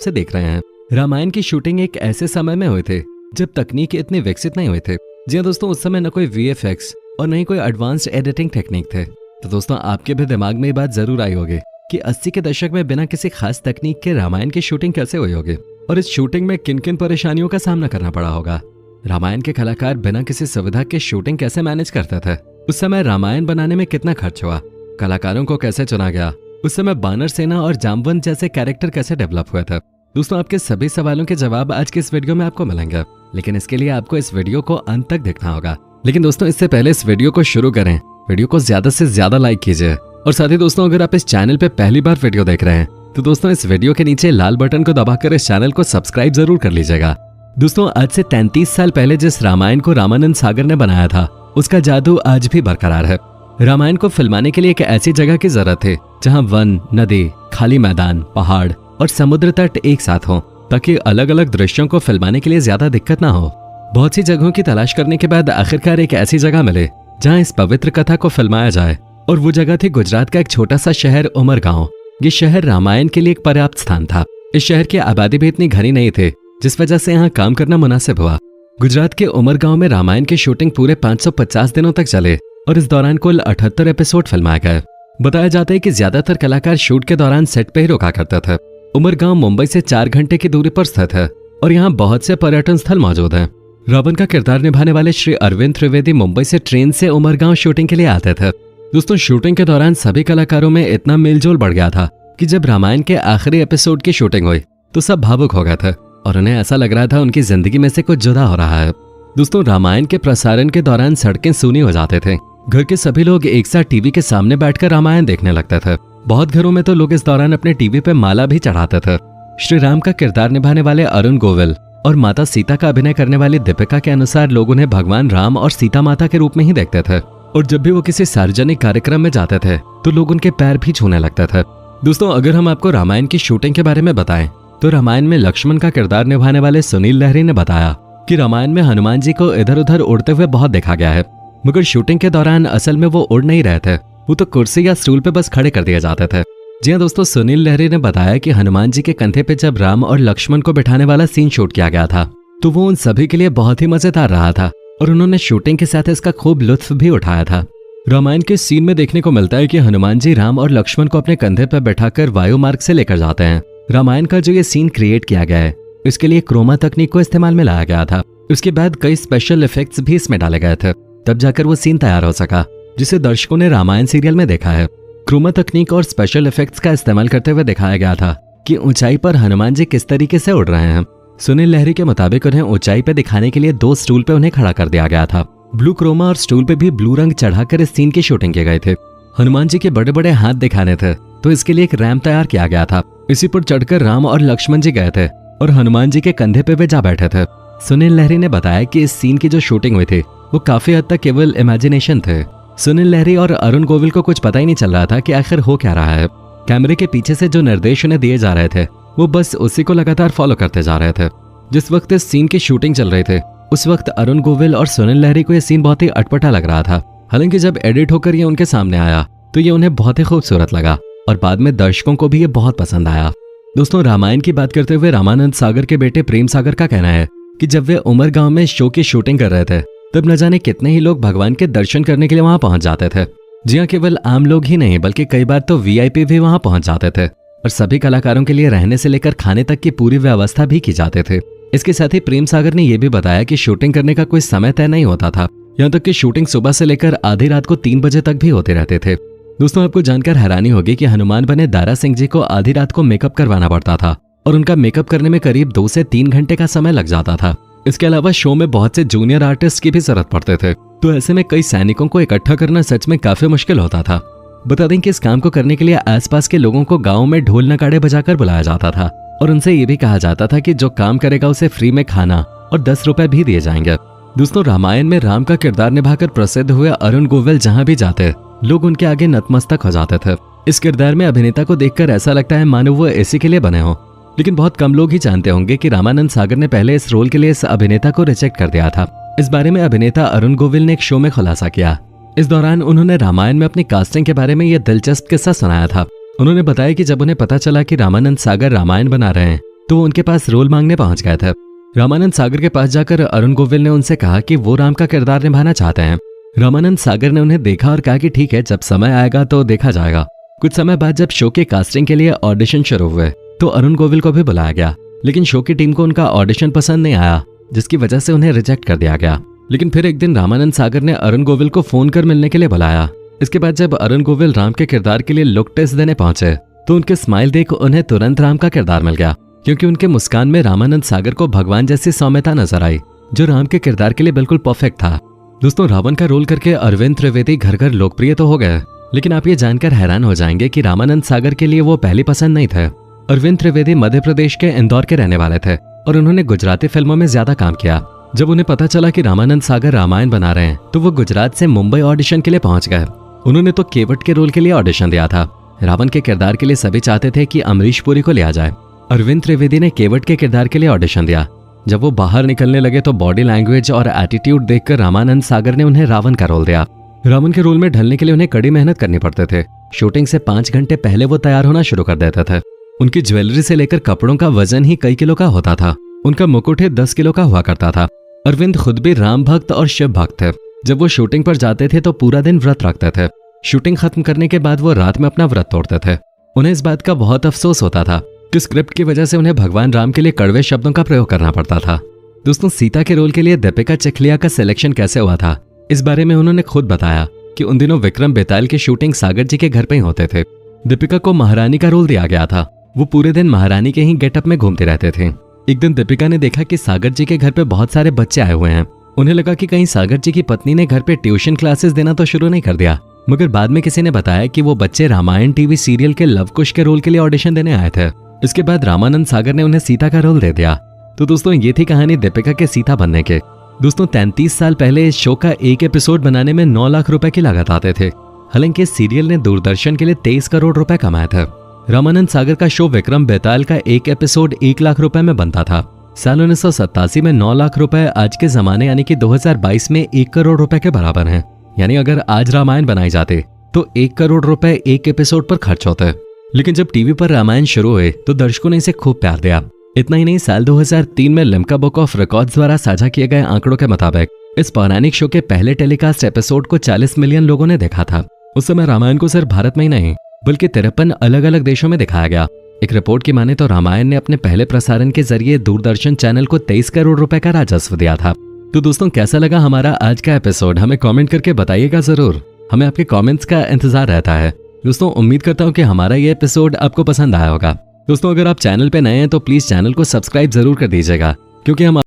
से देख रहे हैं। रामायण की शूटिंग एक ऐसे समय में हुए थे जब तकनीक इतने विकसित नहीं हुए थे। जी हाँ दोस्तों, उस समय न कोई VFX और न ही कोई एडवांस्ड एडिटिंग टेक्निक थे। तो दोस्तों आपके भी दिमाग में ये बात जरूर आई होगी कि 80 के दशक में बिना किसी खास तकनीक के रामायण की शूटिंग कैसे हुई होगी और इस शूटिंग में किन किन परेशानियों का सामना करना पड़ा होगा। रामायण के कलाकार बिना किसी सुविधा के शूटिंग कैसे मैनेज करते थे, उस समय रामायण बनाने में कितना खर्च हुआ, कलाकारों को कैसे चुना गया, उस समय बानर सेना और जामवंत जैसे कैरेक्टर कैसे डेवलप हुए थे। दोस्तों आपके सभी सवालों के जवाब आज के इस वीडियो में आपको मिलेंगे, लेकिन इसके लिए आपको इस वीडियो को अंत तक देखना होगा। लेकिन दोस्तों इससे पहले इस वीडियो को शुरू करें, वीडियो को ज्यादा से ज्यादा लाइक कीजिए और साथ ही दोस्तों अगर आप इस चैनल पे पहली बार वीडियो देख रहे हैं तो दोस्तों इस वीडियो के नीचे लाल बटन को दबाकर इस चैनल को सब्सक्राइब जरूर कर लीजिएगा। दोस्तों आज से 33 साल पहले जिस रामायण को रामानंद सागर ने बनाया था उसका जादू आज भी बरकरार है। रामायण को फिल्माने के लिए एक ऐसी जगह की जरूरत थी जहां वन, नदी, खाली मैदान, पहाड़ और समुद्र तट एक साथ हों ताकि अलग अलग दृश्यों को फिल्माने के लिए ज्यादा दिक्कत ना हो। बहुत सी जगहों की तलाश करने के बाद आखिरकार एक ऐसी जगह मिले जहां इस पवित्र कथा को फिल्माया जाए और वो जगह थी गुजरात का एक छोटा सा शहर उमरगांव। ये शहर रामायण के लिए एक पर्याप्त स्थान था। इस शहर की आबादी भी इतनी घनी नहीं थी जिस वजह से यहाँ काम करना मुनासिब हुआ। गुजरात के उमरगांव में रामायण की शूटिंग पूरे 550 दिनों तक चले और इस दौरान कुल 78 एपिसोड फिल्माए गए। बताया जाता है कि ज्यादातर कलाकार शूट के दौरान सेट पे ही रुका करते थे। उमरगांव मुंबई से 4 घंटे की दूरी पर स्थित है और यहाँ बहुत से पर्यटन स्थल मौजूद हैं। रावण का किरदार निभाने वाले श्री अरविंद त्रिवेदी मुंबई से ट्रेन से उमरगांव शूटिंग के लिए आते थे। दोस्तों शूटिंग के दौरान सभी कलाकारों में इतना मेलजोल बढ़ गया था कि जब रामायण के आखिरी एपिसोड की शूटिंग हुई तो सब भावुक हो गए थे और उन्हें ऐसा लग रहा था उनकी जिंदगी में से कुछ जुदा हो रहा है। दोस्तों रामायण के प्रसारण के दौरान सड़कें सूनी हो जाते थे। घर के सभी लोग एक साथ टीवी के सामने बैठकर रामायण देखने लगते थे। बहुत घरों में तो लोग इस दौरान अपने टीवी पे माला भी चढ़ाते थे। श्री राम का किरदार निभाने वाले अरुण गोविल और माता सीता का अभिनय करने वाली दीपिका के अनुसार लोग उन्हें भगवान राम और सीता माता के रूप में ही देखते थे और जब भी वो किसी सार्वजनिक कार्यक्रम में जाते थे तो लोग उनके पैर भी छूने लगते थे। दोस्तों अगर हम आपको रामायण की शूटिंग के बारे में बताएं तो रामायण में लक्ष्मण का किरदार निभाने वाले सुनील लहरी ने बताया कि रामायण में हनुमान जी को इधर उधर उड़ते हुए बहुत देखा गया है, मगर शूटिंग के दौरान असल में वो उड़ नहीं रहे थे, वो तो कुर्सी या स्टूल पे बस खड़े कर दिए जाते थे। जी हाँ दोस्तों, सुनील लहरी ने बताया कि हनुमान जी के कंधे पे जब राम और लक्ष्मण को बिठाने वाला सीन शूट किया गया था तो वो उन सभी के लिए बहुत ही मजेदार रहा था और उन्होंने शूटिंग के साथ इसका खूब लुत्फ भी उठाया था। रामायण के सीन में देखने को मिलता है कि हनुमान जी राम और लक्ष्मण को अपने कंधे पर बैठाकर वायु मार्ग से लेकर जाते हैं। रामायण का जो ये सीन क्रिएट किया गया है इसके लिए क्रोमा तकनीक को इस्तेमाल में लाया गया था। उसके बाद कई स्पेशल इफेक्ट्स भी इसमें डाले गए थे, तब जाकर वो सीन तैयार हो सका जिसे दर्शकों ने रामायण सीरियल में देखा है। क्रोमा तकनीक और स्पेशल इफेक्ट्स का इस्तेमाल करते हुए दिखाया गया था कि ऊंचाई पर हनुमान जी किस तरीके से उड़ रहे हैं। सुनील लहरी के मुताबिक उन्हें ऊंचाई पे दिखाने के लिए 2 स्टूल पे उन्हें खड़ा कर दिया गया था। ब्लू क्रोमा और स्टूल पे भी ब्लू रंग चढ़ाकर इस सीन की शूटिंग किए गए थे। हनुमान जी के बड़े बड़े हाथ दिखाने थे तो इसके लिए एक रैंप तैयार किया गया था। इसी पर चढ़कर राम और लक्ष्मण जी गए थे और हनुमान जी के कंधे पे वे जा बैठे थे। सुनील लहरी ने बताया कि इस सीन की जो शूटिंग हुई थी वो काफी हद तक केवल इमेजिनेशन थे। सुनील लहरी और अरुण गोविल को कुछ पता ही नहीं चल रहा था कि आखिर हो क्या रहा है। कैमरे के पीछे से जो निर्देश उन्हें दिए जा रहे थे वो बस उसी को लगातार फॉलो करते जा रहे थे। जिस वक्त इस सीन की शूटिंग चल रही थी उस वक्त अरुण गोविल और सुनील लहरी को यह सीन बहुत ही अटपटा लग रहा था। हालांकि जब एडिट होकर ये उनके सामने आया तो ये उन्हें बहुत ही खूबसूरत लगा और बाद में दर्शकों को भी ये बहुत पसंद आया। दोस्तों रामायण की बात करते हुए रामानंद सागर के बेटे प्रेम सागर का कहना है कि जब वे उमरगांव में शो की शूटिंग कर रहे थे तब न जाने कितने ही लोग भगवान के दर्शन करने के लिए वहां पहुंच जाते थे। जी हाँ, केवल आम लोग ही नहीं बल्कि कई बार तो VIP भी वहां पहुंच जाते थे और सभी कलाकारों के लिए रहने से लेकर खाने तक की पूरी व्यवस्था भी की जाते थे। इसके साथ ही प्रेम सागर ने यह भी बताया कि शूटिंग करने का कोई समय तय नहीं होता था, यहाँ तक कि शूटिंग सुबह से लेकर आधी रात को 3 बजे तक भी होते रहते थे। दोस्तों आपको जानकर हैरानी होगी कि हनुमान बने दारा सिंह जी को आधी रात को मेकअप करवाना पड़ता था और उनका मेकअप करने में करीब 2 से 3 घंटे का समय लग जाता था। इसके अलावा शो में बहुत से जूनियर आर्टिस्ट की भी जरूरत पड़ते थे, तो ऐसे में कई सैनिकों को इकट्ठा करना सच में काफी मुश्किल होता था। बता दें कि इस काम को करने के लिए आसपास के लोगों को गाँव में ढोल नगाड़े बजाकर बुलाया जाता था और उनसे ये भी कहा जाता था कि जो काम करेगा उसे फ्री में खाना और 10 रुपए भी दिए जाएंगे। दोस्तों रामायण में राम का किरदार निभाकर प्रसिद्ध हुए अरुण गोविल जहां भी जाते लोग उनके आगे नतमस्तक हो जाते थे। इस किरदार में अभिनेता को देखकर ऐसा लगता है मानो वो इसी के लिए बने हों। लेकिन बहुत कम लोग ही जानते होंगे कि रामानंद सागर ने पहले इस रोल के लिए इस अभिनेता को रिजेक्ट कर दिया था। इस बारे में अभिनेता अरुण गोविल ने एक शो में खुलासा किया। इस दौरान उन्होंने रामायण में अपनी कास्टिंग के बारे में यह दिलचस्प किस्सा सुनाया था। उन्होंने बताया कि जब उन्हें पता चला कि रामानंद सागर रामायण बना रहे हैं तो वो उनके पास रोल मांगने पहुंच गए थे। रामानंद सागर के पास जाकर अरुण गोविल ने उनसे कहा कि वो राम का किरदार निभाना चाहते हैं। रामानंद सागर ने उन्हें देखा और कहा कि ठीक है, जब समय आएगा तो देखा जाएगा। कुछ समय बाद जब शो के कास्टिंग के लिए ऑडिशन शुरू हुए तो अरुण गोविल को भी बुलाया गया, लेकिन शो की टीम को उनका ऑडिशन पसंद नहीं आया, जिसकी वजह से उन्हें रिजेक्ट कर दिया गया। लेकिन फिर एक दिन रामानंद सागर ने अरुण गोविल को फोन कर मिलने के लिए बुलाया। इसके बाद जब अरुण गोविल राम के किरदार के लिए लुक टेस्ट देने पहुंचे तो उनके स्माइल देख उन्हें तुरंत राम का किरदार मिल गया, क्योंकि उनके मुस्कान में रामानंद सागर को भगवान जैसी सौम्यता नजर आई, जो राम के किरदार के लिए बिल्कुल परफेक्ट था। दोस्तों, रावण का रोल करके अरविंद त्रिवेदी घर घर लोकप्रिय तो हो गए, लेकिन आप ये जानकर हैरान हो जाएंगे कि रामानंद सागर के लिए वो पहली पसंद नहीं थे। अरविंद त्रिवेदी मध्य प्रदेश के इंदौर के रहने वाले थे और उन्होंने गुजराती फिल्मों में ज्यादा काम किया। जब उन्हें पता चला कि रामानंद सागर रामायण बना रहे हैं तो वो गुजरात से मुंबई ऑडिशन के लिए पहुंच गए। उन्होंने तो केवट के रोल के लिए ऑडिशन दिया था। रावण के किरदार के लिए सभी चाहते थे कि अमरीश पुरी को लिया जाए। अरविंद त्रिवेदी ने केवट के किरदार के लिए ऑडिशन दिया। जब वो बाहर निकलने लगे तो बॉडी लैंग्वेज और एटीट्यूड देखकर रामानंद सागर ने उन्हें रावण का रोल दिया। रावण के रोल में ढलने के लिए उन्हें कड़ी मेहनत करनी पड़ते थे। शूटिंग से 5 घंटे पहले वो तैयार होना शुरू कर देते थे। उनकी ज्वेलरी से लेकर कपड़ों का वजन ही कई किलो का होता था। उनका मुकुट 10 किलो का हुआ करता था। अरविंद खुद भी राम भक्त और शिव भक्त थे। जब वो शूटिंग पर जाते थे तो पूरा दिन व्रत रखते थे। शूटिंग खत्म करने के बाद वो रात में अपना व्रत तोड़ते थे। उन्हें इस बात का बहुत अफसोस होता था कि स्क्रिप्ट की वजह से उन्हें भगवान राम के लिए कड़वे शब्दों का प्रयोग करना पड़ता था। दोस्तों, सीता के रोल के लिए दीपिका चिखलिया का सिलेक्शन कैसे हुआ था, इस बारे में उन्होंने खुद बताया कि उन दिनों विक्रम बेताल की शूटिंग सागर जी के घर पे ही होते थे। दीपिका को महारानी का रोल दिया गया था। वो पूरे दिन महारानी के ही गेटअप में घूमते रहते थे। एक दिन दीपिका ने देखा कि सागर जी के घर पे बहुत सारे बच्चे आए हुए हैं। उन्हें लगा कि कहीं सागर जी की पत्नी ने घर पे ट्यूशन क्लासेस देना तो शुरू नहीं कर दिया, मगर बाद में किसी ने बताया कि वो बच्चे रामायण टीवी सीरियल के लव कुश के रोल के लिए ऑडिशन देने आए थे। इसके बाद रामानंद सागर ने उन्हें सीता का रोल दे दिया। तो दोस्तों, ये थी कहानी दीपिका के सीता बनने के। दोस्तों, 33 साल पहले इस शो का एक एपिसोड बनाने में 9 लाख रुपए की लागत आते थे। हालांकि इस सीरियल ने दूरदर्शन के लिए 23 करोड़ रुपए कमाए थे। रामानंद सागर का शो विक्रम बेताल का एक एपिसोड 1 लाख रुपए में बनता था। साल 1987 में 9 लाख रुपए आज के जमाने यानी कि 2022 में 1 करोड़ रुपए के बराबर हैं। यानी अगर आज रामायण बनाए जाते तो 1 करोड़ रुपए एक एपिसोड पर खर्च होते। लेकिन जब टीवी पर रामायण शुरू हुए तो दर्शकों ने इसे खूब प्यार दिया। इतना ही नहीं, साल 2003 में लिम्का बुक ऑफ रिकॉर्ड्स द्वारा साझा किए गए आंकड़ों के मुताबिक इस पौराणिक शो के पहले टेलीकास्ट एपिसोड को 40 मिलियन लोगों ने देखा था। उस समय रामायण को सिर्फ भारत में ही नहीं बल्कि 53 अलग अलग देशों में दिखाया गया। एक रिपोर्ट की माने तो रामायण ने अपने पहले प्रसारण के जरिए दूरदर्शन चैनल को 23 करोड़ रुपए का राजस्व दिया था। तो दोस्तों, कैसा लगा हमारा आज का एपिसोड, हमें कमेंट करके बताइएगा जरूर। हमें आपके कमेंट्स का इंतजार रहता है। दोस्तों, उम्मीद करता हूँ कि हमारा ये एपिसोड आपको पसंद आया होगा। दोस्तों, अगर आप चैनल पे नए हैं तो प्लीज चैनल को सब्सक्राइब जरूर कर दीजिएगा, क्योंकि हम